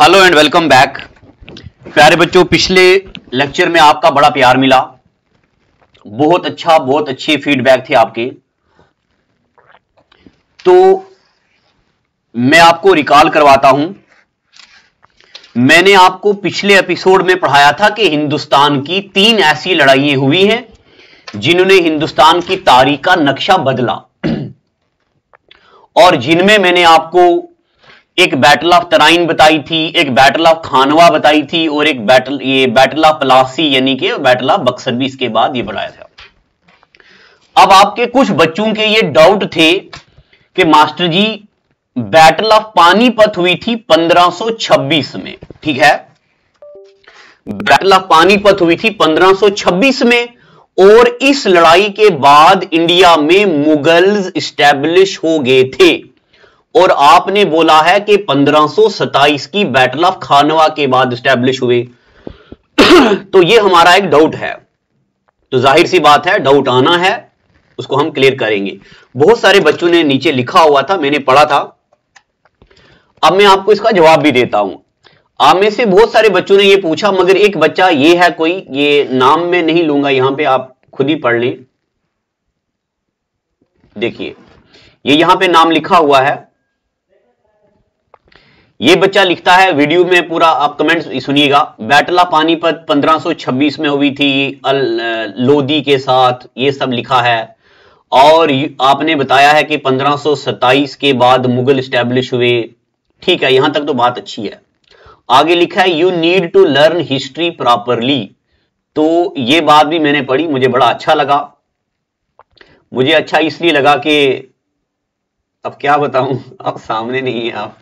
Hello and welcome back. प्यारे बच्चों, पिछले लेक्चर में आपका बड़ा प्यार मिला, बहुत अच्छे फीडबैक थे आपके। तो मैं आपको रिकॉल करवाता हूं, मैंने आपको पिछले एपिसोड में पढ़ाया था कि हिंदुस्तान की 3 ऐसी लड़ाइयां हुई हैं जिन्होंने हिंदुस्तान की तारीख का नक्शा बदला और जिनमें मैंने आपको एक बैटल ऑफ तराइन बताई थी, एक बैटल ऑफ खानवा बताई थी और एक बैटल ऑफ प्लासी यानी कि बैटल ऑफ बक्सर भी इसके बाद ये बढ़ाया था। अब आपके कुछ बच्चों के ये डाउट थे कि master ji battle of Panipat हुई थी 1526 में, ठीक है, बैटल ऑफ पानीपत हुई थी 1526 में और इस लड़ाई के बाद इंडिया में मुगल्स स्टैब्लिश हो गए थे और आपने बोला है कि 1527 की बैटल ऑफ खानवा के बाद स्टैब्लिश हुए। तो ये हमारा एक डाउट है, तो जाहिर सी बात है डाउट आना है, उसको हम क्लियर करेंगे। बहुत सारे बच्चों ने नीचे लिखा हुआ था, मैंने पढ़ा था, अब मैं आपको इसका जवाब भी देता हूं। आप में से बहुत सारे बच्चों ने ये पूछा, मगर एक बच्चा ये है, कोई ये नाम मैं नहीं लूंगा, यहां पे आप खुद ही पढ़ लें। देखिए ये यहां पे नाम लिखा हुआ है, ये बच्चा लिखता है, वीडियो में पूरा आप कमेंट सुनिएगा। बैटल ऑफ पानीपत 1526 में हुई थी लोधी के साथ, ये सब लिखा है और आपने बताया है कि 1527 के बाद मुगल स्टैब्लिश हुए। ठीक है, यहां तक तो बात अच्छी है। आगे लिखा है you need to learn history properly, तो ये बात भी मैंने पढ़ी, मुझे बड़ा अच्छा लगा। मुझे अच्छा इसलिए लगा कि अब क्या बताऊं, आप सामने नहीं है आप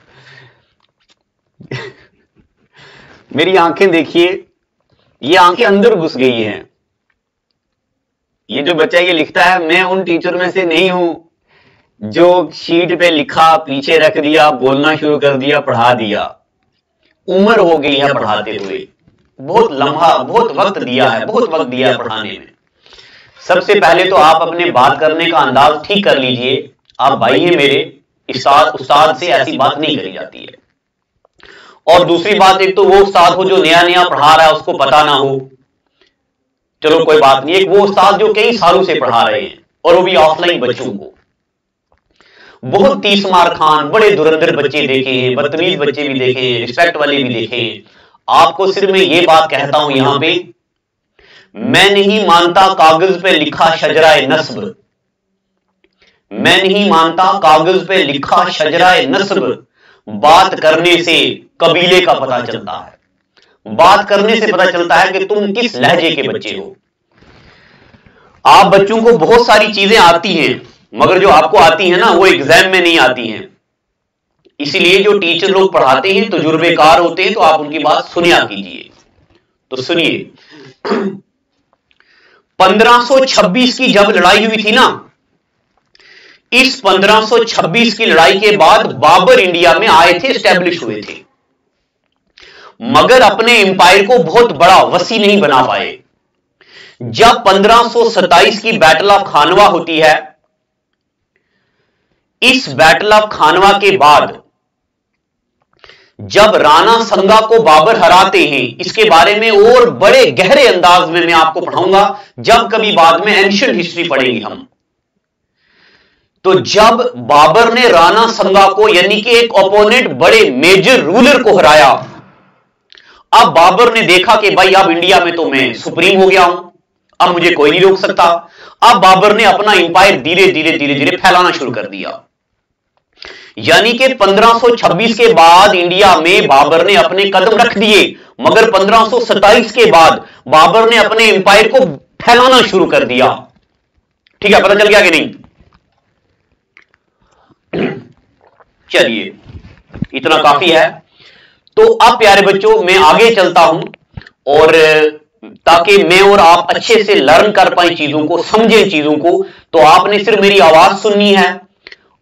मेरी आंखें देखिए, ये आंखें अंदर घुस गई हैं। ये जो बच्चा ये लिखता है, मैं उन टीचर में से नहीं हूं जो शीट पे लिखा पीछे रख दिया, बोलना शुरू कर दिया, पढ़ा दिया। उम्र हो गई है पढ़ाते हुए, बहुत लम्हा, बहुत वक्त दिया है, बहुत वक्त दिया है पढ़ाने में। सबसे पहले तो आप अपने बात करने का अंदाज ठीक कर लीजिए। आप भाई हैं मेरे, उस्ताद से ऐसी बात नहीं करी जाती है। और दूसरी बात, एक तो वो उस्ताद हो जो नया नया पढ़ा रहा है, उसको पता ना हो, चलो कोई बात नहीं। एक वो उस्ताद जो कई सालों से पढ़ा रहे हैं और वो भी ऑफलाइन बच्चों को। बहुत 30 मार खान, बड़े धुरंधर बच्चे देखे हैं, बदतमीज बच्चे भी देखे हैं, रिस्पेक्ट वाले भी देखे हैं। आपको सिर्फ मैं ये बात कहता हूं यहां पे, मैं नहीं मानता कागज पे लिखा शजराए नस्ब, मैं नहीं मानता कागज पे लिखा शजराए नस्ब। बात करने से कबीले का पता चलता है, बात करने से पता चलता है कि तुम किस लहजे के बच्चे हो। आप बच्चों को बहुत सारी चीजें आती हैं, मगर जो आपको आती है ना वो एग्जाम में नहीं आती हैं। इसीलिए जो टीचर लोग पढ़ाते हैं तजुर्बेकार होते हैं, तो आप उनकी बात सुनिया कीजिए। तो सुनिए, 1526 की जब लड़ाई हुई थी ना, इस 1526 की लड़ाई के बाद बाबर इंडिया में आए थे, स्टैब्लिश हुए थे, मगर अपने एम्पायर को बहुत बड़ा वसी नहीं बना पाए। जब 1527 की बैटल ऑफ खानवा होती है, इस बैटल ऑफ खानवा के बाद जब राणा संगा को बाबर हराते हैं, इसके बारे में और बड़े गहरे अंदाज में मैं आपको पढ़ाऊंगा जब कभी बाद में एंशिएंट हिस्ट्री पढ़ेंगे हम। तो जब बाबर ने राणा संगा को, यानी कि एक ओपोनेंट, बड़े मेजर रूलर को हराया, अब बाबर ने देखा कि भाई अब इंडिया में तो मैं सुप्रीम हो गया हूं, अब मुझे कोई नहीं रोक सकता। अब बाबर ने अपना एम्पायर धीरे धीरे फैलाना शुरू कर दिया। यानी कि 1526 के बाद इंडिया में बाबर ने अपने कदम रख दिए, मगर 1527 के बाद बाबर ने अपने एम्पायर को फैलाना शुरू कर दिया। ठीक है, पता चल गया कि नहीं? चलिए, इतना काफी है। तो अब प्यारे बच्चों मैं आगे चलता हूं, और ताकि मैं और आप अच्छे से लर्न कर पाए चीजों को, समझें चीजों को। तो आपने सिर्फ मेरी आवाज सुननी है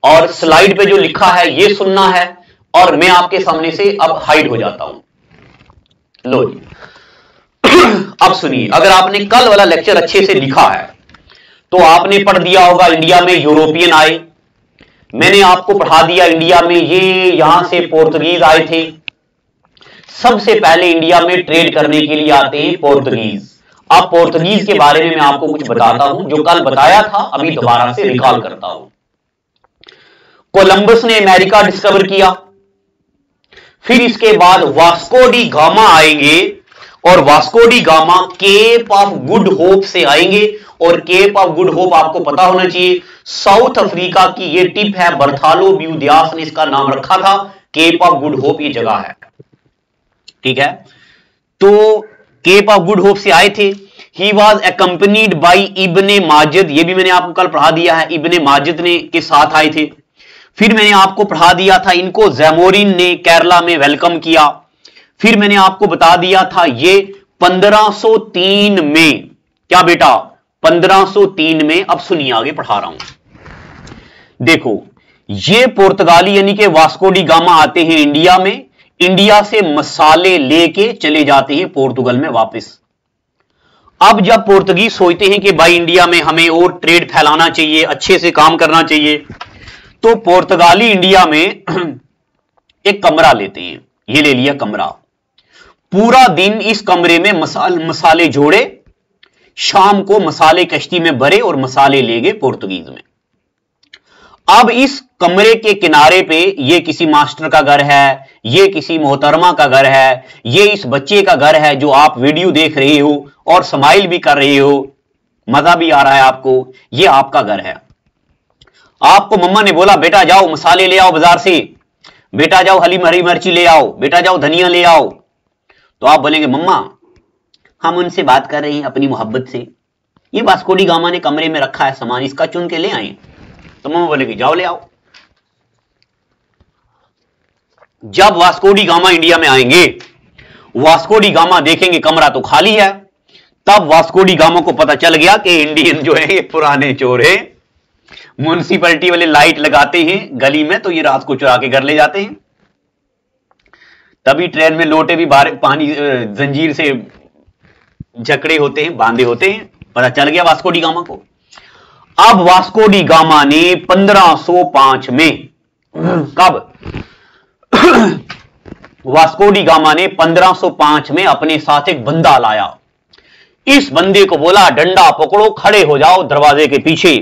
और स्लाइड पे जो लिखा है ये सुनना है, और मैं आपके सामने से अब हाइड हो जाता हूं। लो जी, अब सुनिए, अगर आपने कल वाला लेक्चर अच्छे से लिखा है तो आपने पढ़ दिया होगा इंडिया में यूरोपियन आए, मैंने आपको पढ़ा दिया इंडिया में ये यहां से पोर्तुगीज आए थे, सबसे पहले इंडिया में ट्रेड करने के लिए आते हैं पोर्तुगीज। अब पोर्तुगीज के बारे में मैं आपको कुछ बताता हूं, जो कल बताया था, अभी दोबारा से रिकॉल करता हूं। कोलंबस ने अमेरिका डिस्कवर किया, फिर इसके बाद वास्को डी गामा आएंगे, और Vasco da Gama Cape of Good Hope से आएंगे, और केप ऑफ गुड होप आपको पता होना चाहिए साउथ अफ्रीका की ये टिप है, बर्थालोम्यू दियास ने इसका नाम रखा था, केप ऑफ गुड होप ये जगह है, ठीक है। तो केप ऑफ गुड होप से आए थे। ही वॉज एकम्पनीड बाई इब्ने माजिद, ये भी मैंने आपको कल पढ़ा दिया है, इब्ने माजिद ने के साथ आए थे। फिर मैंने आपको पढ़ा दिया था इनको जैमोरिन ने केरला में वेलकम किया। फिर मैंने आपको बता दिया था ये 1503 में, क्या बेटा 1503 में, अब सुनिए आगे पढ़ा रहा हूं। देखो ये पुर्तगाली यानी कि वास्को डी गामा आते हैं इंडिया में, इंडिया से मसाले लेके चले जाते हैं पोर्तुगल में वापस। अब जब पुर्तगीज सोचते हैं कि भाई इंडिया में हमें और ट्रेड फैलाना चाहिए, अच्छे से काम करना चाहिए, तो पुर्तगाली इंडिया में एक कमरा लेते हैं। ये ले लिया कमरा, पूरा दिन इस कमरे में मसाले जोड़े, शाम को मसाले कश्ती में भरे और मसाले ले गए पुर्तगीज में। अब इस कमरे के किनारे पे ये किसी मास्टर का घर है, ये किसी मोहतरमा का घर है, ये इस बच्चे का घर है जो आप वीडियो देख रहे हो और स्माइल भी कर रहे हो, मजा भी आ रहा है आपको, ये आपका घर है। आपको मम्मा ने बोला बेटा जाओ मसाले ले आओ बाजार से, बेटा जाओ हरी मिर्ची ले आओ, बेटा जाओ धनिया ले आओ। तो आप बोलेंगे मम्मा हम उनसे बात कर रहे हैं अपनी मोहब्बत से, ये वास्को डी गामा ने कमरे में रखा है सामान, इसका चुन के ले आए। तो मम्मा बोलेगी जाओ ले आओ। जब वास्को डी गामा इंडिया में आएंगे, वास्को डी गामा देखेंगे कमरा तो खाली है, तब वास्को डी गामा को पता चल गया कि इंडियन जो है ये पुराने चोर है। म्युनिसिपैलिटी वाले लाइट लगाते हैं गली में, तो ये रात को चुरा के घर ले जाते हैं। तभी ट्रेन में लोटे भी बाहर पानी जंजीर से जकड़े होते हैं, बांधे होते हैं, पता चल गया वास्को डी गामा को। अब वास्को डी गामा ने 1505 में, कब वास्को डी गामा ने 1505 में अपने साथ एक बंदा लाया। इस बंदे को बोला डंडा पकड़ो, खड़े हो जाओ दरवाजे के पीछे,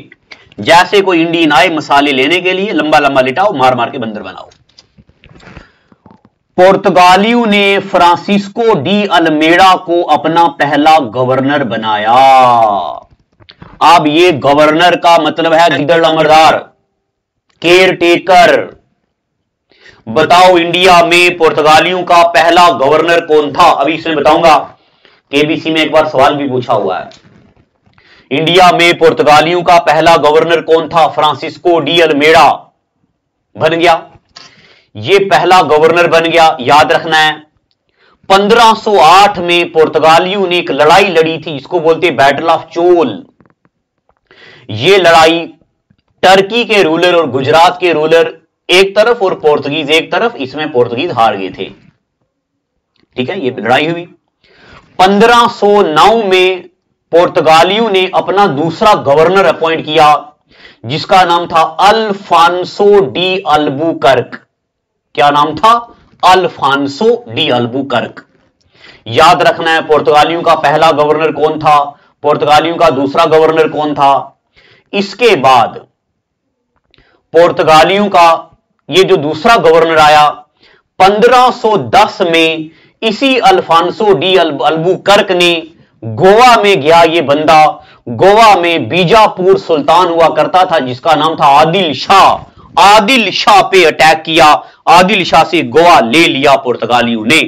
जैसे कोई इंडियन आए मसाले लेने के लिए, लंबा लंबा लिटाओ, मार मार के बंदर बनाओ। पुर्तगालियों ने फ्रांसिस्को डी अल्मेडा को अपना पहला गवर्नर बनाया। अब ये गवर्नर का मतलब है गिदड़ अमरदार, केयर टेकर। बताओ इंडिया में पुर्तगालियों का पहला गवर्नर कौन था? अभी इसमें बताऊंगा, केबीसी में एक बार सवाल भी पूछा हुआ है। इंडिया में पुर्तगालियों का पहला गवर्नर कौन था? फ्रांसिस्को डी अल्मेडा बन गया, ये पहला गवर्नर बन गया, याद रखना है। 1508 में पुर्तगालियों ने एक लड़ाई लड़ी थी, इसको बोलते बैटल ऑफ चोल। ये लड़ाई टर्की के रूलर और गुजरात के रूलर एक तरफ और पोर्तुगीज एक तरफ, इसमें पोर्तुगीज हार गए थे, ठीक है, ये लड़ाई हुई। 1509 में पुर्तगालियों ने अपना दूसरा गवर्नर अपॉइंट किया, जिसका नाम था अल्फांसो डी अल्बुकर्क। क्या नाम था? Alfonso de Albuquerque. याद रखना है पुर्तगालियों का पहला गवर्नर कौन था, पुर्तगालियों का दूसरा गवर्नर कौन था। इसके बाद पुर्तगालियों का ये जो दूसरा गवर्नर आया 1510 में, इसी अल्फांसो डी अल्बुकर्क ने गोवा में गया, ये बंदा गोवा में बीजापुर सुल्तान हुआ करता था जिसका नाम था आदिल शाह। आदिल शाह पे अटैक किया, आदिल शाह से गोवा ले लिया पुर्तगालियों ने।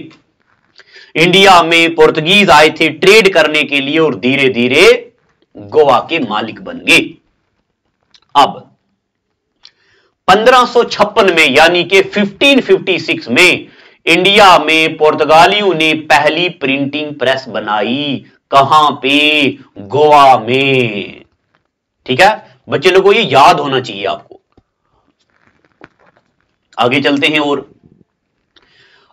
इंडिया में पुर्तगीज आए थे ट्रेड करने के लिए और धीरे धीरे गोवा के मालिक बन गए। अब 1556 में यानी कि 1556 में इंडिया में पुर्तगालियों ने पहली प्रिंटिंग प्रेस बनाई। कहां पे? गोवा में, ठीक है बच्चे लोगों, ये याद होना चाहिए आपको। आगे चलते हैं और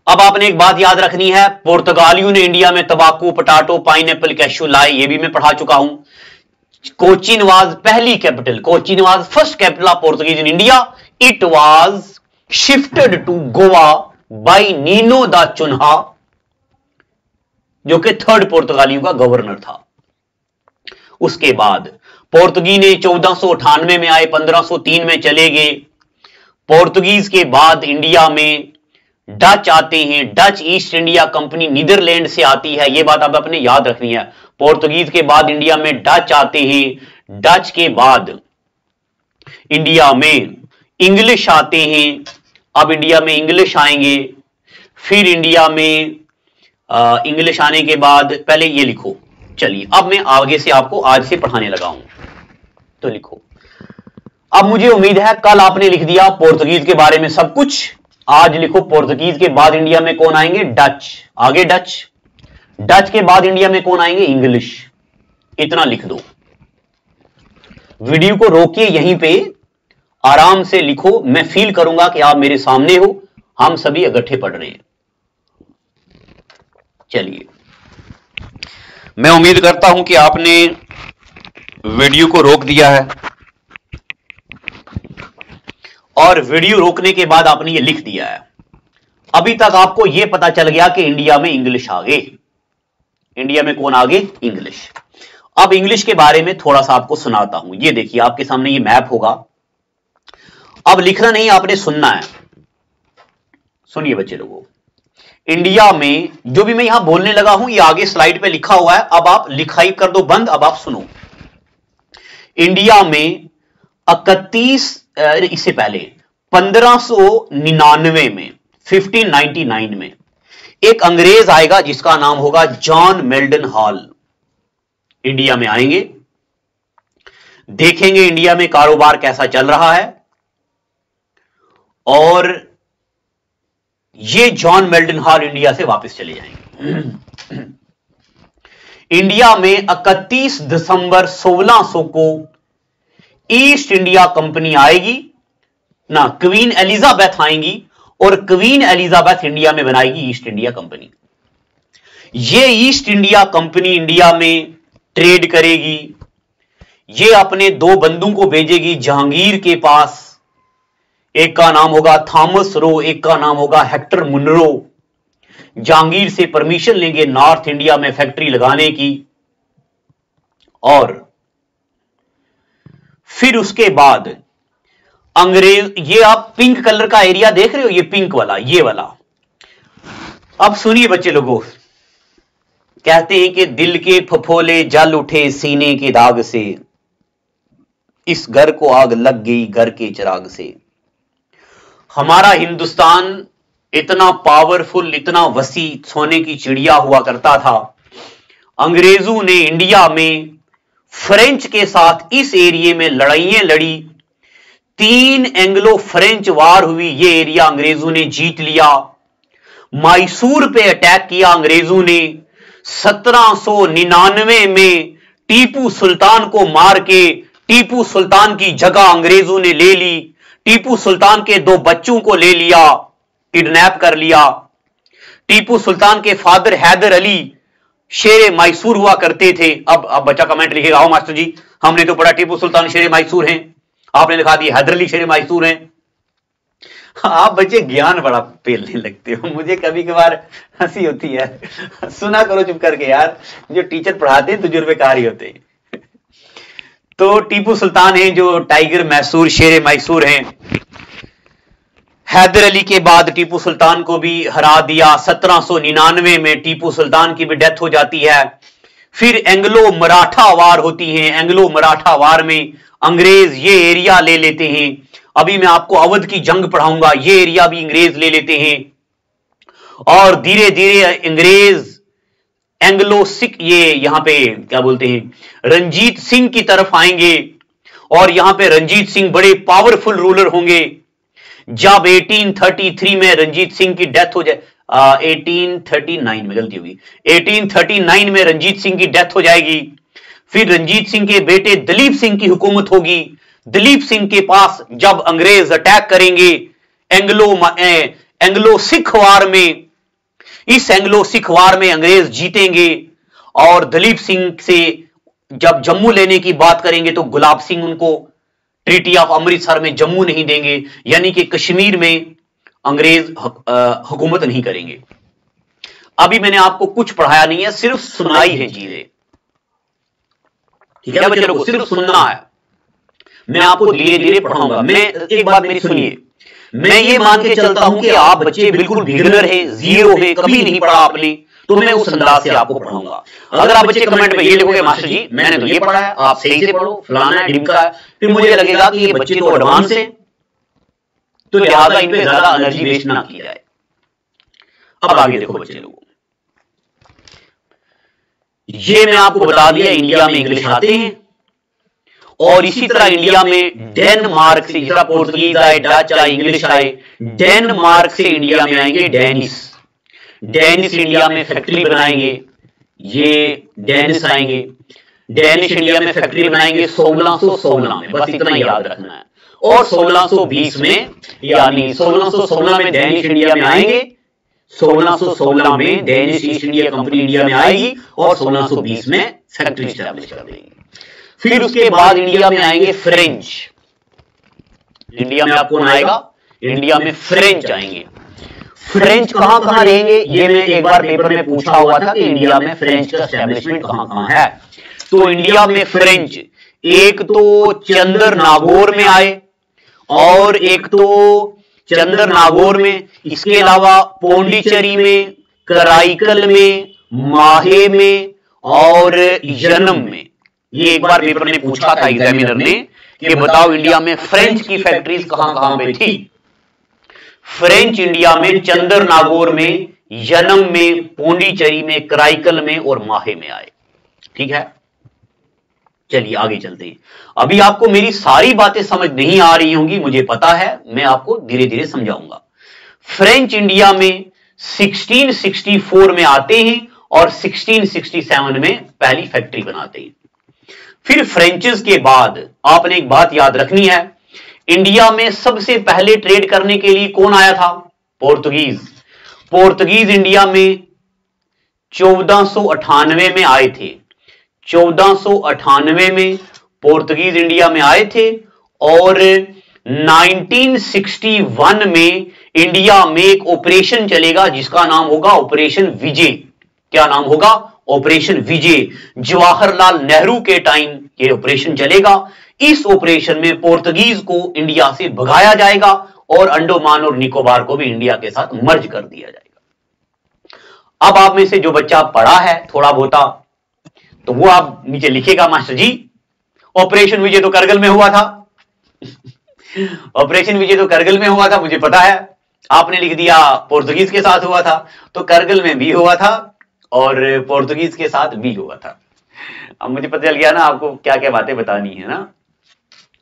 अब आपने एक बात याद रखनी है, पुर्तगालियों ने इंडिया में तंबाकू, पटाटो, पाइनएप्पल, कैशू लाए, ये भी मैं पढ़ा चुका हूं। कोचीन वाज पहली capital, Cochin was first capital of Portuguese in India. It was shifted to Goa by Nino da Cunha जो कि थर्ड पुर्तगालियों का गवर्नर था। उसके बाद पोर्तुगी ने 1498 में आए, 1503 में चले गए। पोर्तुगीज के बाद इंडिया में डच आते हैं। Dutch East India Company Netherlands से आती है, यह बात आप अपने याद रखनी है। पोर्तुगीज के बाद इंडिया में डच आते हैं। डच के बाद इंडिया में इंग्लिश आते हैं। अब इंडिया में इंग्लिश आएंगे। फिर इंडिया में इंग्लिश आने के बाद, पहले ये लिखो, चलिए अब मैं आगे से आपको आज से पढ़ाने लगा हूं, तो लिखो। अब मुझे उम्मीद है कल आपने लिख दिया पोर्तुगीज के बारे में सब कुछ, आज लिखो पोर्तुगीज के बाद इंडिया में कौन आएंगे? डच। आगे डच। डच के बाद इंडिया में कौन आएंगे? इंग्लिश। इतना लिख दो। वीडियो को रोकिए, यहीं पे आराम से लिखो। मैं फील करूंगा कि आप मेरे सामने हो, हम सभी इकट्ठे पढ़ रहे हैं। चलिए, मैं उम्मीद करता हूं कि आपने वीडियो को रोक दिया है और वीडियो रोकने के बाद आपने ये लिख दिया है। अभी तक आपको यह पता चल गया कि इंडिया में इंग्लिश आ गए। इंडिया में कौन आ गए? इंग्लिश। अब इंग्लिश के बारे में थोड़ा सा आपको सुनाता हूं। ये देखिए, आपके सामने ये मैप होगा। अब लिखना नहीं, आपने सुनना है। सुनिए बच्चे लोगों, इंडिया में जो भी मैं यहां बोलने लगा हूं, ये आगे स्लाइड पे लिखा हुआ है। अब आप लिखाई कर दो बंद, अब आप सुनो। इंडिया में 31, इससे पहले 1599 में, 1599 में एक अंग्रेज आएगा जिसका नाम होगा जॉन मेल्डन हॉल। इंडिया में आएंगे, देखेंगे इंडिया में कारोबार कैसा चल रहा है, और ये जॉन मेल्डन हॉल इंडिया से वापस चले जाएंगे। इंडिया में 31 दिसंबर 1600 को ईस्ट इंडिया कंपनी आएगी ना, क्वीन एलिजाबेथ आएंगी और क्वीन एलिजाबेथ इंडिया में बनाएगी ईस्ट इंडिया कंपनी। ये ईस्ट इंडिया कंपनी इंडिया में ट्रेड करेगी। ये अपने दो बंदों को भेजेगी जहांगीर के पास। एक का नाम होगा थॉमस रो, एक का नाम होगा हेक्टर मुनरो। जहांगीर से परमिशन लेंगे नॉर्थ इंडिया में फैक्ट्री लगाने की, और फिर उसके बाद अंग्रेज, ये आप पिंक कलर का एरिया देख रहे हो, ये पिंक वाला, ये वाला। अब सुनिए बच्चे लोगों, कहते हैं कि दिल के फफोले जल उठे सीने के दाग से, इस घर को आग लग गई घर के चिराग से। हमारा हिंदुस्तान इतना पावरफुल, इतना वसी सोने की चिड़िया हुआ करता था। अंग्रेजों ने इंडिया में फ्रेंच के साथ इस एरिया में लड़ाइयां लड़ी। 3 एंग्लो फ्रेंच वार हुई। ये एरिया अंग्रेजों ने जीत लिया। मैसूर पे अटैक किया अंग्रेजों ने। 1799 में टीपू सुल्तान को मार के टीपू सुल्तान की जगह अंग्रेजों ने ले ली। टीपू सुल्तान के 2 बच्चों को ले लिया, किडनैप कर लिया। टीपू सुल्तान के फादर हैदर अली शेरे मैसूर हुआ करते थे। अब बच्चा कमेंट लिखेगा, आओ मास्टर जी हमने तो पढ़ा टीपू सुल्तान शेरे मैसूर हैं, आपने लिखा दिया हैदर अली शेरे मैसूर हैं। आप बच्चे ज्ञान बड़ा पेलने लगते हो, मुझे कभी कभार हंसी होती है। सुना करो चुप करके यार, जो टीचर पढ़ाते हैं तजुर्बेकार ही होते हैं। तो टीपू सुल्तान हैं जो टाइगर मैसूर शेरे मैसूर हैं। हैदर अली के बाद टीपू सुल्तान को भी हरा दिया। 1799 में टीपू सुल्तान की भी डेथ हो जाती है। फिर एंग्लो मराठा वार होती है। एंग्लो मराठा वार में अंग्रेज ये एरिया ले लेते हैं। अभी मैं आपको अवध की जंग पढ़ाऊंगा, ये एरिया भी अंग्रेज ले लेते हैं। और धीरे धीरे अंग्रेज एंग्लो सिख, ये यहां पे क्या बोलते हैं, रंजीत सिंह की तरफ आएंगे। और यहां पे रंजीत सिंह बड़े पावरफुल रूलर होंगे। जब 1833 में रंजीत सिंह की डेथ हो जाए, 1839 में, गलती होगी, 1839 में रंजीत सिंह की डेथ हो जाएगी। फिर रंजीत सिंह के बेटे दलीप सिंह की हुकूमत होगी। दलीप सिंह के पास जब अंग्रेज अटैक करेंगे एंग्लो सिख वार में, इस एंग्लो सिख वार में अंग्रेज जीतेंगे। और दलीप सिंह से जब जम्मू लेने की बात करेंगे तो गुलाब सिंह उनको ट्रीटी ऑफ अमृतसर में जम्मू नहीं देंगे, यानी कि कश्मीर में अंग्रेज हुकूमत नहीं करेंगे। अभी मैंने आपको कुछ पढ़ाया नहीं है, सिर्फ सुनाई है चीजें, ठीक है बच्चे लोगों, सिर्फ सुनना है। मैं आपको धीरे धीरे पढ़ाऊंगा। मैं एक बात मेरी सुनिए, मैं ये मान के चलता हूं कि आप बच्चे बिल्कुल बिगिनर है, जीरो है, कभी नहीं पढ़ा आपने, तो मैं उस अंदाज से आपको पढ़ाऊंगा। अगर आप बच्चे कमेंट में ये लिखोगे मास्टर जी मैंने तो ये पढ़ा है, आप सही से पढ़ो, फलाना है ढिमका है, फिर मुझे लगेगा कि ये बच्चे तो एडवांस है, तो लिहाजा इन पे ज्यादा एनर्जी वेस्ट ना की जाए। अब आगे देखो बच्चे लोगों, ये मैं आपको बता दिया इंडिया में इंग्लिश आते हैं, और इसी तरह इंडिया में डेनमार्क से, जिस पोर्तुगीज आए, डच आए, इंग्लिश आए, डेनमार्क से इंडिया में आएंगे डेनिस। डेनिस इंडिया में फैक्ट्री बनाएंगे, ये डेनिस आएंगे, डेनिश इंडिया में फैक्ट्री बनाएंगे 1616 में, बस इतना याद रखना है। और 1620 में, यानी 1616 में डेनिश इंडिया में आएंगे, 1616 में Danish east India company India में आएगी, और 1620 में फैक्ट्री स्टैब्लिश कर देंगे। फिर उसके बाद इंडिया में आएंगे फ्रेंच। इंडिया में आपको कौन आएगा? इंडिया में फ्रेंच आएंगे। फ्रेंच कहां कहां रहेंगे, ये मैं एक बार पेपर में पूछा हुआ था कि इंडिया में फ्रेंच का एस्टेब्लिशमेंट कहां कहां है। तो इंडिया में फ्रेंच एक तो चंदर नागौर में आए, और एक तो चंदर नागौर में, इसके अलावा पौंडीचेरी में, कराईकल में, माहे में और यनम में। ये एक बार पेपर में पूछा था एग्जामिनर ने कि बताओ इंडिया में फ्रेंच की फैक्ट्रीज कहां कहां पे थी। फ्रेंच इंडिया में चंदर नागौर में, यनम में, पौंडीचेरी में, कराईकल में और माहे में आए। ठीक है, चलिए आगे चलते हैं। अभी आपको मेरी सारी बातें समझ नहीं आ रही होंगी, मुझे पता है, मैं आपको धीरे धीरे समझाऊंगा। फ्रेंच इंडिया में 1664 में आते हैं और 1667 में पहली फैक्ट्री बनाते हैं। फिर फ्रेंचेस के बाद आपने एक बात याद रखनी है, इंडिया में सबसे पहले ट्रेड करने के लिए कौन आया था? पोर्तुगीज। पोर्तुगीज इंडिया में 1498 में आए थे। 1498 में पोर्तुगीज इंडिया में आए थे, और 1961 में इंडिया में एक ऑपरेशन चलेगा जिसका नाम होगा ऑपरेशन विजय। क्या नाम होगा? ऑपरेशन विजय। जवाहरलाल नेहरू के टाइम ये ऑपरेशन चलेगा। इस ऑपरेशन में पोर्तुगीज को इंडिया से भगाया जाएगा और अंडमान और निकोबार को भी इंडिया के साथ मर्ज कर दिया जाएगा। अब आप में से जो बच्चा पढ़ा है थोड़ा बहुता, तो वो आप नीचे लिखेगा मास्टर जी ऑपरेशन विजय तो करगिल में हुआ था। ऑपरेशन विजय तो करगिल में हुआ था, मुझे पता है। आपने लिख दिया पोर्तुगीज के साथ हुआ था, तो करगिल में भी हुआ था और पोर्तुगीज के साथ भी हुआ था। अब मुझे पता चल गया ना आपको क्या क्या बातें बतानी है ना।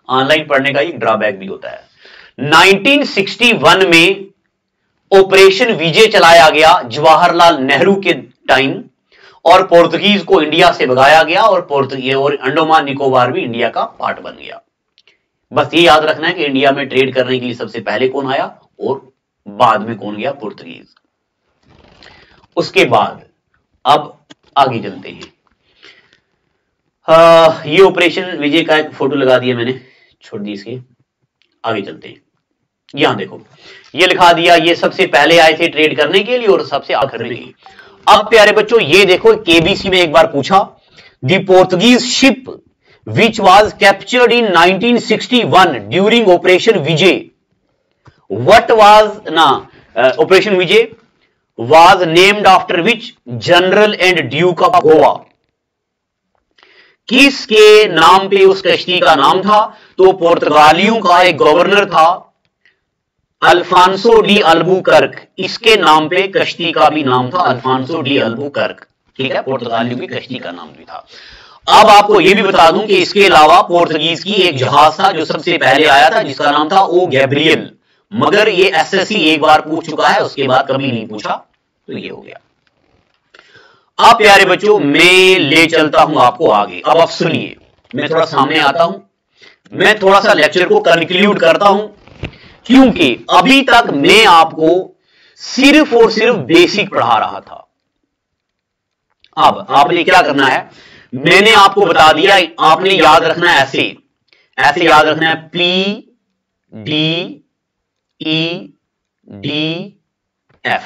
ऑनलाइन पढ़ने का एक ड्रॉबैक भी होता है। 1961 में ऑपरेशन विजय चलाया गया जवाहरलाल नेहरू के टाइम, और पोर्तुगीज को इंडिया से भगाया गया, और पोर्तुगीज और अंडमान निकोबार भी इंडिया का पार्ट बन गया। बस ये याद रखना है कि इंडिया में ट्रेड करने के लिए सबसे पहले कौन आया और बाद में कौन गया? पोर्तुगीज। उसके बाद अब आगे चलते हैं। ये ऑपरेशन विजय का एक फोटो लगा दिया मैंने, छोड़ दी इसकी। आगे चलते हैं। यहां देखो ये लिखा दिया, ये सबसे पहले आए थे ट्रेड करने के लिए और सबसे आखिर में। अब प्यारे बच्चों ये देखो, केबीसी में एक बार पूछा, the Portuguese ship which was captured in 1961 during operation Vijay, what was ना operation Vijay was named after which general and duke of Goa. किसके नाम पे उस कश्ती का नाम था? तो पुर्तगालियों का एक गवर्नर था अल्फांसो डी अल्बुकर्क, इसके नाम पे कश्ती का भी नाम था अल्फांसो डी अल्बुकर्क। ठीक है, पुर्तगालियों की कश्ती का नाम भी था। अब आपको यह भी बता दूं कि इसके अलावा पोर्तुगीज की एक जहाज था जो सबसे पहले आया था, जिसका नाम था ओ गैब्रियल, मगर ये एसएससी एक बार पूछ चुका है, उसके बाद कभी नहीं पूछा, तो ये हो गया। अब प्यारे बच्चों मैं ले चलता हूं आपको आगे। अब आप सुनिए, मैं थोड़ा सामने आता हूं, मैं थोड़ा सा लेक्चर को कंक्लूड करता हूं, क्योंकि अभी तक मैं आपको सिर्फ और सिर्फ बेसिक पढ़ा रहा था। अब आपने क्या करना है, मैंने आपको बता दिया, आपने याद रखना है ऐसे याद रखना है, P D E D F।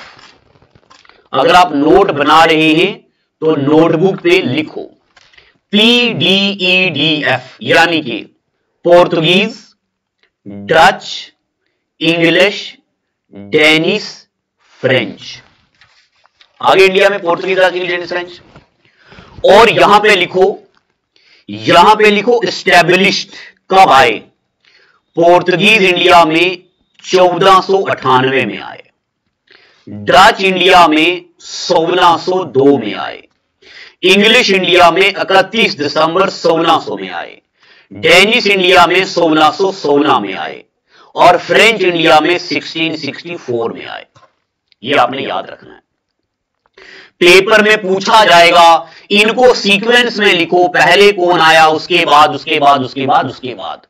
अगर आप नोट बना रहे हैं तो नोटबुक पे लिखो PDEDF, यानी कि Portuguese, Dutch, English, Danish, French. आगे इंडिया में Portuguese, Dutch, English, Danish, French. और यहां पे लिखो एस्टैब्लिश्ड कब आए। पोर्तुगीज इंडिया में 1498 में आए, डच इंडिया में 1602 में आए, इंग्लिश इंडिया में 31 दिसंबर 1600 में आए, डेनिश इंडिया में 1616 में आए और फ्रेंच इंडिया में 1664 में आए। ये आपने याद रखना है, पेपर में पूछा जाएगा। इनको सीक्वेंस में लिखो, पहले कौन आया, उसके बाद उसके बाद उसके बाद उसके बाद।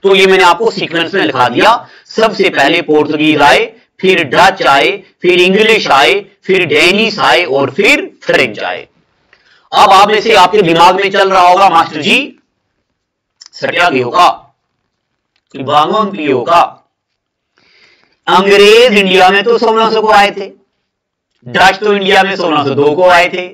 तो ये मैंने आपको सीक्वेंस में लिखा दिया। सबसे पहले पोर्तुगीज आए, फिर डच आए, फिर इंग्लिश आए, फिर डेनिश आए और फिर फ्रेंच आए। अब आप में से आपके दिमाग में चल रहा होगा, मास्टर जी सत्याग्रह होगा, बागवान प्रिय होगा, अंग्रेज इंडिया में तो 1600 को आए थे, डच तो इंडिया में 1602 को आए थे।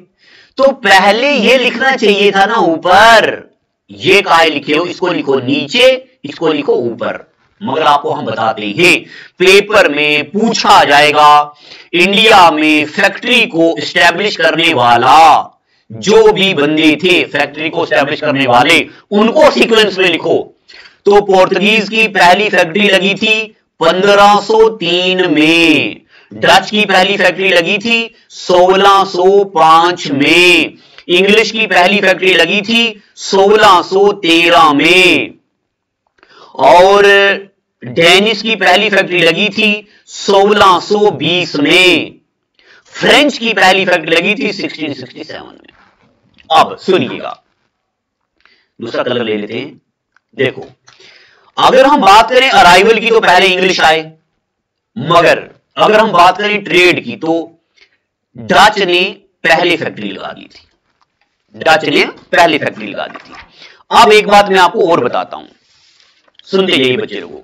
तो पहले ये लिखना चाहिए था ना ऊपर। ये काहे लिखे हो, इसको लिखो नीचे, इसको लिखो ऊपर। मगर आपको हम बताते हैं, पेपर में पूछा जाएगा इंडिया में फैक्ट्री को एस्टैब्लिश करने वाला, जो भी बंदे थे फैक्ट्री को एस्टैब्लिश करने वाले, उनको सीक्वेंस में लिखो। तो पोर्तुगीज की पहली फैक्ट्री लगी थी 1503 में, डच की पहली फैक्ट्री लगी थी 1605 में, इंग्लिश की पहली फैक्ट्री लगी थी 1613 में और डेनिश की पहली फैक्ट्री लगी थी 1620 में, फ्रेंच की पहली फैक्ट्री लगी थी 1667 में। अब सुनिएगा, दूसरा कलर ले लेते हैं। देखो, अगर हम बात करें अराइवल की तो पहले इंग्लिश आए, मगर अगर हम बात करें ट्रेड की तो डच ने पहले फैक्ट्री लगा दी थी, डच ने पहले फैक्ट्री लगा दी थी। अब एक बात मैं आपको और बताता हूं, सुनते जाइए बच्चे लोगों।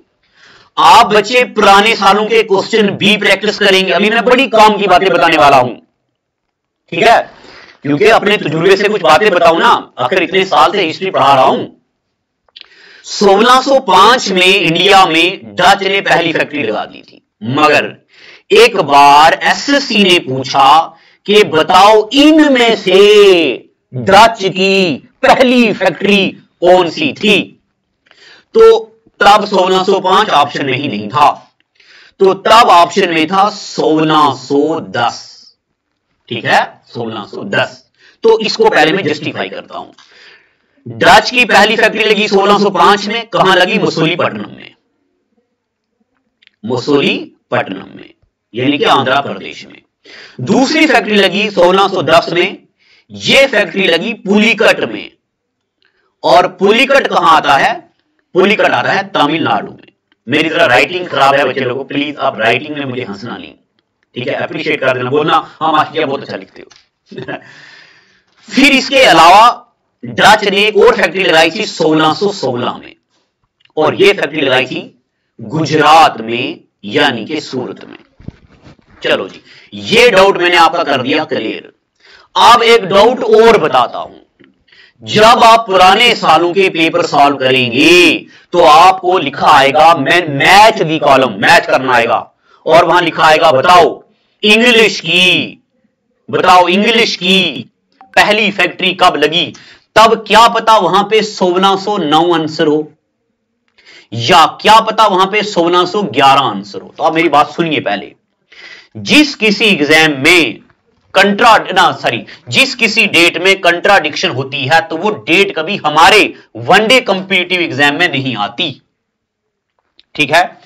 आप बच्चे पुराने सालों के क्वेश्चन भी प्रैक्टिस करेंगे। अभी मैं बड़ी काम की बातें बताने वाला हूं, ठीक है, क्योंकि अपने तजुर्बे से कुछ बातें बताऊं ना, आखिर इतने साल से हिस्ट्री पढ़ा रहा हूं। 1605 में इंडिया में डच ने पहली फैक्ट्री लगा दी थी, मगर एक बार एसएससी ने पूछा कि बताओ इनमें से डच की पहली फैक्ट्री कौन सी थी। तो तब 1605 ऑप्शन में ही नहीं था, तो तब ऑप्शन में था 1610, ठीक है, 1610। तो इसको पहले मैं जस्टिफाई करता हूं। डच की पहली फैक्ट्री लगी 1605 में, कहां लगी, मसूलीपट्टनम में, मसूलीपट्टनम में, यानी कि आंध्र प्रदेश में। दूसरी फैक्ट्री लगी 1610 में, यह फैक्ट्री लगी पुलिकट में, और पुलिकट कहां आता है, पुलिकट आता है तमिलनाडु में। मेरी तरह राइटिंग खराब है बच्चे लोगों, प्लीज आप राइटिंग में मुझे हंसना नहीं, ठीक है, अप्रिशिएट कर देना, बोलना हाँ मास्टर जी बहुत अच्छा लिखते हो। फिर इसके अलावा डच ने एक और फैक्ट्री लगाई थी 1616 में, और यह फैक्ट्री लगाई थी गुजरात में, यानी कि सूरत में। चलो जी, ये डाउट मैंने आपका कर दिया क्लियर। अब एक डाउट और बताता हूं। जब आप पुराने सालों के पेपर सॉल्व करेंगे तो आपको लिखा आएगा, मैं मैच दी कॉलम, मैच करना आएगा, और वहां लिखा आएगा बताओ इंग्लिश की पहली फैक्ट्री कब लगी। तब क्या पता वहां पे 1609 आंसर हो, या क्या पता वहां पे 1611 आंसर हो। तो आप मेरी बात सुनिए पहले। जिस किसी एग्जाम में जिस किसी डेट में कंट्राडिक्शन होती है तो वो डेट कभी हमारे वनडे कॉम्पिटिटिव एग्जाम में नहीं आती, ठीक है।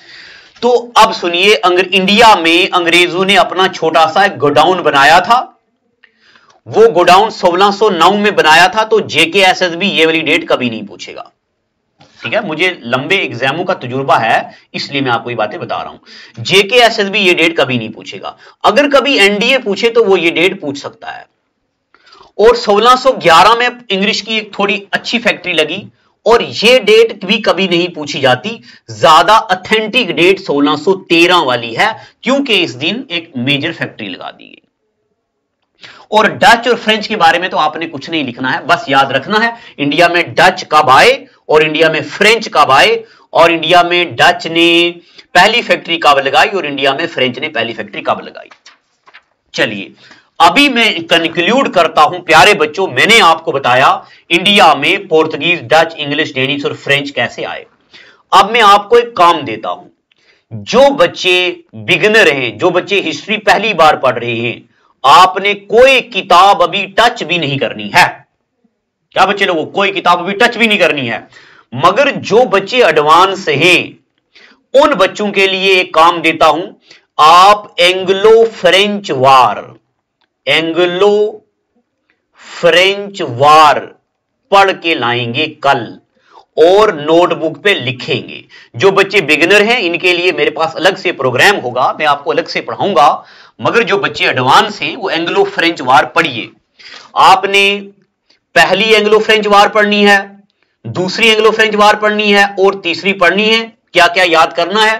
तो अब सुनिए, इंडिया में अंग्रेजों ने अपना छोटा सा गोडाउन बनाया था, वो गोडाउन 1609 में बनाया था। तो जेकेएसएसबी ये वाली डेट कभी नहीं पूछेगा, ठीक है। मुझे लंबे एग्जामों का तजुर्बा है, इसलिए मैं आपको ये बातें बता रहा हूं। जेकेएसएसबी ये डेट कभी नहीं पूछेगा। अगर कभी एनडीए पूछे तो वो ये डेट पूछ सकता है। और 1611 में इंग्लिश की एक थोड़ी अच्छी फैक्ट्री लगी, और ये डेट भी कभी नहीं पूछी जाती। ज्यादा ऑथेंटिक डेट 1613 वाली है, क्योंकि इस दिन एक मेजर फैक्ट्री लगा दी गई, और डच और फ्रेंच के बारे में तो आपने कुछ नहीं लिखना है, बस याद रखना है इंडिया में डच कब आए और इंडिया में फ्रेंच कब आए, और इंडिया में डच ने पहली फैक्ट्री कब लगाई और इंडिया में फ्रेंच ने पहली फैक्ट्री कब लगाई। चलिए अभी मैं कंक्लूड करता हूं प्यारे बच्चों, मैंने आपको बताया इंडिया में पोर्तुगीज, डच, इंग्लिश, डेनिश और फ्रेंच कैसे आए। अब मैं आपको एक काम देता हूं, जो बच्चे बिगिनर हैं, जो बच्चे हिस्ट्री पहली बार पढ़ रहे हैं, आपने कोई किताब अभी टच भी नहीं करनी है। क्या बच्चे लोगों, कोई किताब अभी टच भी नहीं करनी है। मगर जो बच्चे एडवांस हैं उन बच्चों के लिए एक काम देता हूं, आप एंग्लो फ्रेंच वार पढ़ के लाएंगे कल और नोटबुक पे लिखेंगे। जो बच्चे बिगिनर हैं इनके लिए मेरे पास अलग से प्रोग्राम होगा, मैं आपको अलग से पढ़ाऊंगा। मगर जो बच्चे एडवांस हैं वो एंग्लो फ्रेंच वार पढ़िए। आपने पहली एंग्लो फ्रेंच वार पढ़नी है, दूसरी एंग्लो फ्रेंच वार पढ़नी है और तीसरी पढ़नी है। क्या क्या याद करना है?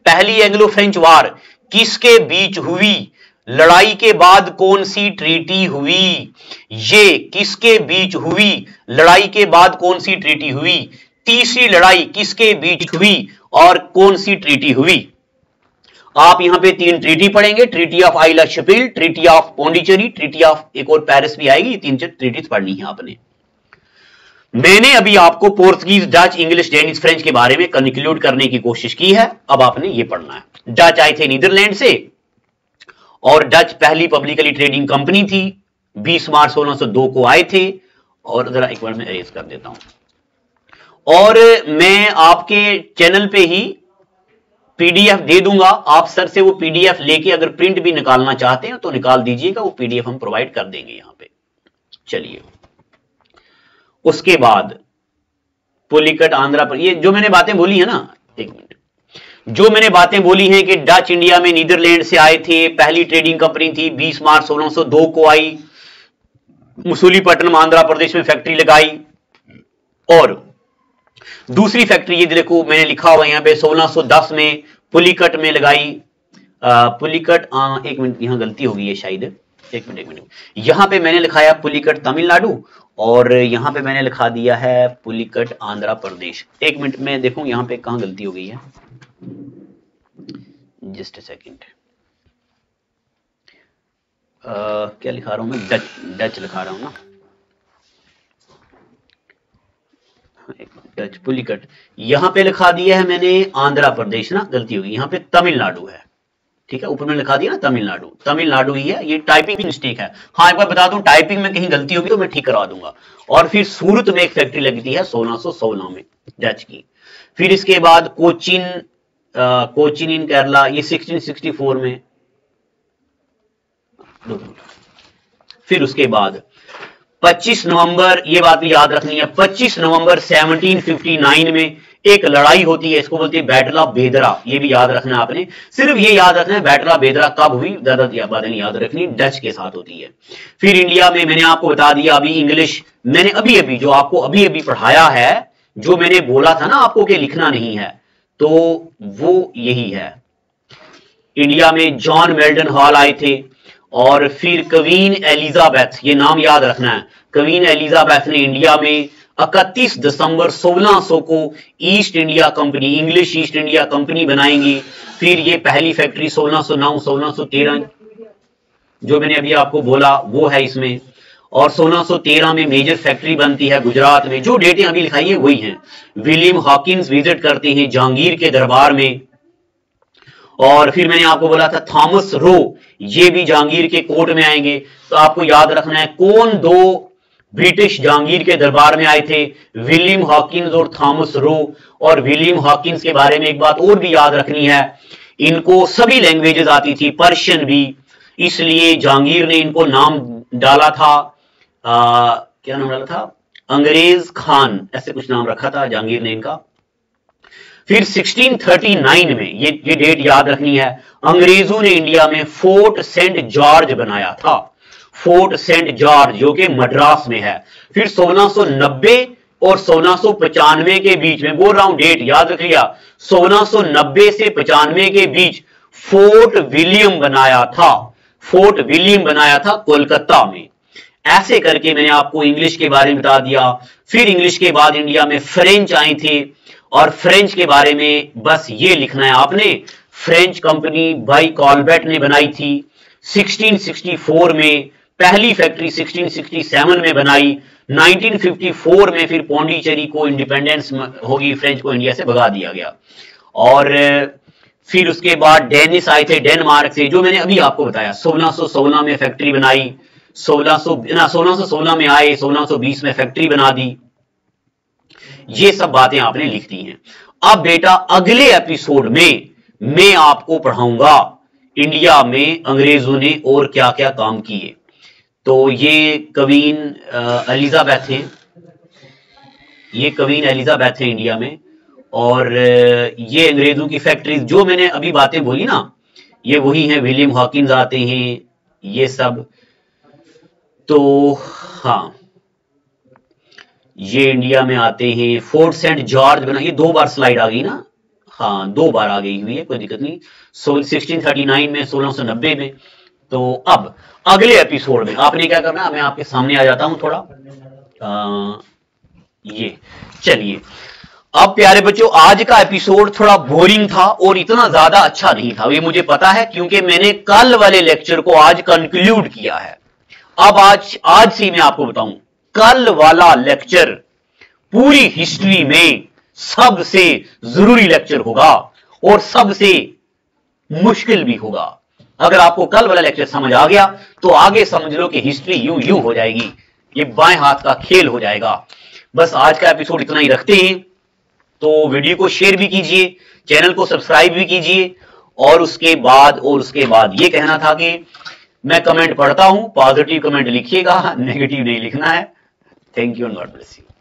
पहली एंग्लो फ्रेंच वार किसके बीच हुई, लड़ाई के बाद कौन सी ट्रीटी हुई, ये किसके बीच हुई, लड़ाई के बाद कौन सी ट्रीटी हुई, तीसरी लड़ाई किसके बीच हुई और कौन सी ट्रीटी हुई। आप यहां पे 3 ट्रीटी पढ़ेंगे, ट्रीटी ऑफ आइला Chapelle, treaty of Pondicherry, treaty of एक और पेरिस भी आएगी। 3 ट्रीटीज पढ़नी है आपने। मैंने अभी आपको Portuguese, Dutch, English, Danish, French के बारे में कंक्लूड करने की कोशिश की है। अब आपने ये पढ़ना है। डच आए थे नीदरलैंड से और डच पहली पब्लिकली ट्रेडिंग कंपनी थी, 20 मार्च 1602 को आए थे। और जरा एक बार मैं अरेज कर देता हूं और मैं आपके चैनल पे ही पीडीएफ दे दूंगा। आप सर से वो पीडीएफ लेके अगर प्रिंट भी निकालना चाहते हैं तो निकाल दीजिएगा, वो पीडीएफ हम प्रोवाइड कर देंगे यहां पे। चलिए उसके बाद पुलिकट आंध्रा पर, ये जो मैंने बातें बोली है ना, एक मिनट, जो मैंने बातें बोली हैं कि डच इंडिया में नीदरलैंड से आए थे, पहली ट्रेडिंग कंपनी थी, 20 मार्च 1602 को आई, मसूलीपट्टनम आंध्र प्रदेश में फैक्ट्री लगाई, और दूसरी फैक्ट्री ये देखो मैंने लिखा हुआ यहां पे 1610 में पुलिकट में लगाई। पुलिकट एक मिनट, यहां गलती हो गई है शायद, एक मिनट, यहां पे मैंने लिखाया पुलिकट तमिलनाडु और यहां पे मैंने लिखा दिया है पुलिकट आंध्र प्रदेश। एक मिनट में देखूं यहां पे कहां गलती हो गई है, जस्ट अ सेकंड। क्या लिखा रहा हूं मैं, डच लिखा रहा हूं ना, डच पुलिकट, यहां पे लिखा दिया है मैंने आंध्र प्रदेश ना, गलती होगी, यहां पे तमिलनाडु है। ठीक है, ऊपर में लिखा दिया ना तमिलनाडु, तमिलनाडु ही है, ये टाइपिंग मिस्टेक है। हाँ एक बार बता दूं, टाइपिंग में कहीं गलती होगी तो मैं ठीक करवा दूंगा। और फिर सूरत में एक फैक्ट्री लगती है 1616 में डच की। फिर इसके बाद कोचिन इन केरला, ये 1664 में। फिर उसके बाद 25 नवंबर, ये बात भी याद रखनी है, 25 नवंबर 1759 में एक लड़ाई होती है, इसको बोलते हैं बैटल ऑफ बेदरा। ये भी याद रखना आपने, सिर्फ ये याद रखना है बैटल ऑफ बेदरा कब हुई, ज्यादा बातें नहीं याद रखनी, डच के साथ होती है। फिर इंडिया में मैंने आपको बता दिया अभी इंग्लिश, मैंने अभी जो आपको अभी पढ़ाया है, जो मैंने बोला था ना आपको कि लिखना नहीं है, तो वो यही है। इंडिया में जॉन मेल्टन हॉल आए थे और फिर क्वीन एलिजाबेथ, ये नाम याद रखना है, क्वीन एलिजाबेथ ने इंडिया में 31 दिसंबर 1600 को east India company, English east India company बनाएंगी। फिर ये पहली फैक्ट्री 1609 1613 जो मैंने अभी आपको बोला वो है इसमें, और 1613 में मेजर फैक्ट्री बनती है गुजरात में। जो डेटें अभी लिखाई है वही हैं। विलियम हॉकिंस विजिट करते हैं जहांगीर के दरबार में, और फिर मैंने आपको बोला था थॉमस रो, ये भी जहांगीर के कोर्ट में आएंगे। तो आपको याद रखना है कौन 2 ब्रिटिश जहांगीर के दरबार में आए थे, विलियम हॉकिंस और थॉमस रो। और विलियम हॉकिंस के बारे में एक बात और भी याद रखनी है, इनको सभी लैंग्वेजेस आती थी, पर्शियन भी, इसलिए जहांगीर ने इनको नाम डाला था, क्या नाम डाला था, अंग्रेज खान, ऐसे कुछ नाम रखा था जहांगीर ने इनका। फिर 1639 में, ये डेट याद रखनी है, अंग्रेजों ने इंडिया में फोर्ट सेंट जॉर्ज बनाया था, फोर्ट सेंट जॉर्ज जो कि मद्रास में है। फिर 1690 और 1695 के बीच में, बोल रहा हूं डेट याद रख लिया, 1690 से 95 के बीच फोर्ट विलियम बनाया था। फोर्ट विलियम बनाया था कोलकाता में। ऐसे करके मैंने आपको इंग्लिश के बारे में बता दिया। फिर इंग्लिश के बाद इंडिया में फ्रेंच आए थे, और फ्रेंच के बारे में बस ये लिखना है आपने, फ्रेंच कंपनी भाई कॉलबेट ने बनाई थी 1664 में, पहली फैक्ट्री 1667 में बनाई, 1954 में फिर पौंडीचेरी को इंडिपेंडेंस होगी, फ्रेंच को इंडिया से भगा दिया गया। और फिर उसके बाद डेनिस आए थे डेनमार्क से, जो मैंने अभी आपको बताया, 1616 में फैक्ट्री बनाई, 1616 में आए, 1620 में फैक्ट्री बना दी। ये सब बातें आपने लिख दी हैं। अब बेटा अगले एपिसोड में मैं आपको पढ़ाऊंगा इंडिया में अंग्रेजों ने और क्या क्या काम किए। तो ये क्वीन एलिजाबेथ हैं, ये क्वीन एलिजाबेथ है इंडिया में, और ये अंग्रेजों की फैक्ट्रीज जो मैंने अभी बातें बोली ना, ये वही हैं। विलियम हॉकिंस आते हैं, ये सब। तो हाँ, ये इंडिया में आते हैं। फोर्ट सेंट जॉर्ज बना, ये 2 बार स्लाइड आ गई ना, हाँ 2 बार आ गई हुई है, कोई दिक्कत नहीं। 1639 में, 1690 में। तो अब अगले एपिसोड में आपने क्या करना है, मैं आपके सामने आ जाता हूं थोड़ा। ये चलिए, अब प्यारे बच्चों आज का एपिसोड थोड़ा बोरिंग था और इतना ज्यादा अच्छा नहीं था, ये मुझे पता है, क्योंकि मैंने कल वाले लेक्चर को आज कंक्लूड किया है। अब आज से मैं आपको बताऊं, कल वाला लेक्चर पूरी हिस्ट्री में सबसे जरूरी लेक्चर होगा और सबसे मुश्किल भी होगा। अगर आपको कल वाला लेक्चर समझ आ गया तो आगे समझ लो कि हिस्ट्री यूं हो जाएगी, ये बाएं हाथ का खेल हो जाएगा। बस आज का एपिसोड इतना ही रखते हैं। तो वीडियो को शेयर भी कीजिए, चैनल को सब्सक्राइब भी कीजिए, और उसके बाद ये कहना था कि मैं कमेंट पढ़ता हूं, पॉजिटिव कमेंट लिखिएगा, नेगेटिव नहीं लिखना है। Thank you and God bless you.